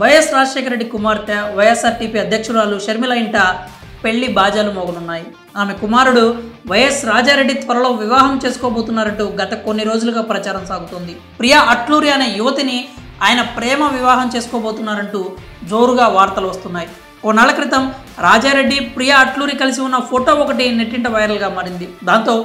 YS Rajasekhara Reddy కుమార్తె YSRTP అధ్యక్షురాలు షర్మిల ఇంట పెళ్లి బాజాలు మోగనున్నాయి. ఆమె కుమారుడు వైఎస్ రాజారెడ్డి త్వరలో వివాహం చేసుకోబోతున్నారంటూ గత కొన్ని రోజులుగా ప్రచారం సాగుతోంది. ప్రియా అట్లూరి అనే యువతిని ఆయన ప్రేమ వివాహం చేసుకోబోతున్నారంటూ జోరుగా వార్తలు వస్తున్నాయి. కొన్నాళ్ల క్రితం రాజారెడ్డి ప్రియా అట్లూరి కలిసి ఉన్న ఫోటో ఒకటి నెట్టింట వైరల్గా మారింది. దాంతో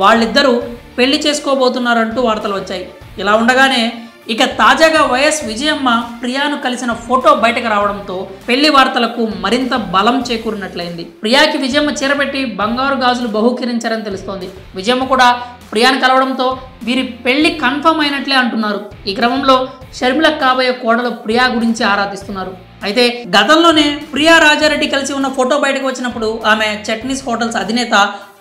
వాళ్ళిద్దరూ పెళ్లి చేసుకోబోతున్నారంటూ వార్తలు వచ్చాయి. ఇలా ఉండగానే ఇక తాజాగా వైఎస్ విజయమ్మ ప్రియాను కలిసిన ఫోటో బయటకు రావడంతో పెళ్లి వార్తలకు మరింత బలం చేకూరినట్లయింది. ప్రియాకి విజయమ్మ చీరపెట్టి బంగారు గాజులు బహూకరించారని తెలుస్తోంది. విజయమ్మ కూడా ప్రియాను కలవడంతో వీరి పెళ్లి కన్ఫర్మ్ అయినట్లే అంటున్నారు. ఈ క్రమంలో షర్మిల కాబోయే కోడలు ప్రియా గురించి ఆరాధిస్తున్నారు. అయితే గతంలోనే ప్రియా రాజారెడ్డి కలిసి ఉన్న ఫోటో బయటకు వచ్చినప్పుడు ఆమె చట్నీస్ హోటల్స్ అధినేత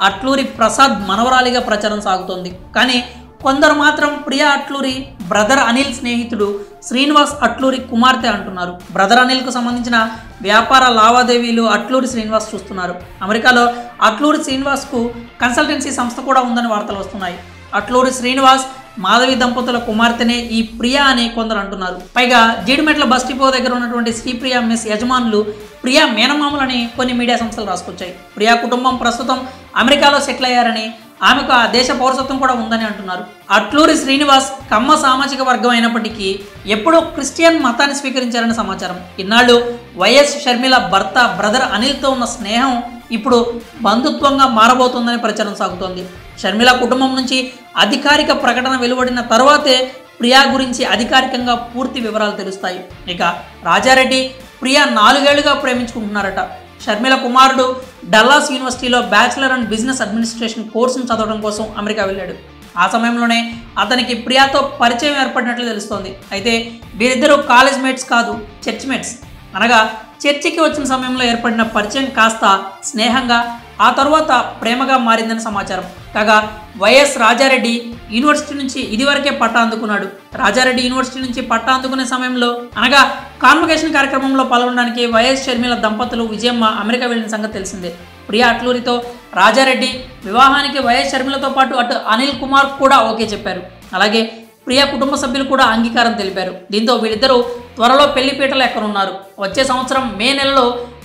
అట్లూరి ప్రసాద్ మనవరాలిగా ప్రచారం సాగుతోంది. కానీ కొందరు మాత్రం ప్రియా అట్లూరి బ్రదర్ అనిల్ స్నేహితుడు శ్రీనివాస్ అట్లూరి కుమార్తె అంటున్నారు. బ్రదర్ అనిల్కు సంబంధించిన వ్యాపార లావాదేవీలు అట్లూరి శ్రీనివాస్ చూస్తున్నారు. అమెరికాలో అట్లూరి శ్రీనివాస్కు కన్సల్టెన్సీ సంస్థ కూడా ఉందని వార్తలు వస్తున్నాయి. అట్లూరి శ్రీనివాస్ మాధవి దంపతుల కుమార్తెనే ఈ ప్రియా అని కొందరు అంటున్నారు. పైగా జీడిమెట్ల బస్ డిపో దగ్గర ఉన్నటువంటి శ్రీప్రియా మెస్ యజమానులు ప్రియా మేనమామలని కొన్ని మీడియా సంస్థలు రాసుకొచ్చాయి. ప్రియా కుటుంబం ప్రస్తుతం అమెరికాలో సెటిల్ అయ్యారని, ఆమెకు ఆ దేశ పౌరసత్వం కూడా ఉందని అంటున్నారు. అట్లూరి శ్రీనివాస్ కమ్మ సామాజిక వర్గం అయినప్పటికీ ఎప్పుడో క్రిస్టియన్ మతాన్ని స్వీకరించారని సమాచారం. ఇన్నాళ్ళు వైఎస్ షర్మిల భర్త బ్రదర్ అనిల్తో ఉన్న స్నేహం ఇప్పుడు బంధుత్వంగా మారబోతోందని ప్రచారం సాగుతోంది. షర్మిల కుటుంబం నుంచి అధికారిక ప్రకటన వెలువడిన తర్వాతే ప్రియా గురించి అధికారికంగా పూర్తి వివరాలు తెలుస్తాయి. ఇక రాజారెడ్డి ప్రియా 4 ఏళ్లుగా ప్రేమించుకుంటున్నారట. షర్మిల కుమారుడు డల్లాస్ యూనివర్సిటీలో బ్యాచిలర్ అండ్ బిజినెస్ అడ్మినిస్ట్రేషన్ కోర్సును చదవడం కోసం అమెరికా వెళ్ళాడు. ఆ సమయంలోనే అతనికి ప్రియాతో పరిచయం ఏర్పడినట్లు తెలుస్తోంది. అయితే వీరిద్దరూ కాలేజ్ మేట్స్ కాదు, చర్చ్ మేట్స్. అనగా చర్చికి వచ్చిన సమయంలో ఏర్పడిన పరిచయం కాస్త స్నేహంగా ఆ తర్వాత ప్రేమగా మారిందని సమాచారం. కాగా వైఎస్ రాజారెడ్డి యూనివర్సిటీ నుంచి ఇదివరకే పట్టా అందుకున్నాడు. రాజారెడ్డి యూనివర్సిటీ నుంచి పట్టా అందుకునే సమయంలో అనగా కాన్వకేషన్ కార్యక్రమంలో పాల్గొనడానికి వైఎస్ షర్మిల దంపతులు విజయమ్మ అమెరికా వెళ్ళిన సంగతి తెలిసిందే. ప్రియా అట్లూరితో రాజారెడ్డి వివాహానికి వైఎస్ షర్మిలతో పాటు అటు అనిల్ కుమార్ కూడా ఓకే చెప్పారు. అలాగే ప్రియా కుటుంబ సభ్యులు కూడా అంగీకారం తెలిపారు. దీంతో వీళ్ళిద్దరూ త్వరలో పెళ్లిపీటలు ఎక్కనున్నారు. వచ్చే సంవత్సరం మే నెలలో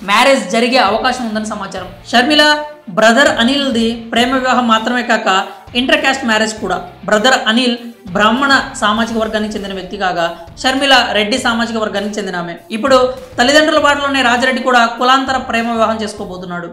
మ్యారేజ్ జరిగే అవకాశం ఉందని సమాచారం. షర్మిల బ్రదర్ అనిల్ది ప్రేమ వివాహం మాత్రమే కాక ఇంటర్ కాస్ట్ మ్యారేజ్ కూడా. బ్రదర్ అనిల్ బ్రాహ్మణ సామాజిక వర్గానికి చెందిన వ్యక్తి కాగా షర్మిల రెడ్డి సామాజిక వర్గానికి చెందిన ఆమె. ఇప్పుడు తల్లిదండ్రుల బాటలోనే రాజారెడ్డి కూడా కులాంతర ప్రేమ వివాహం చేసుకోబోతున్నాడు.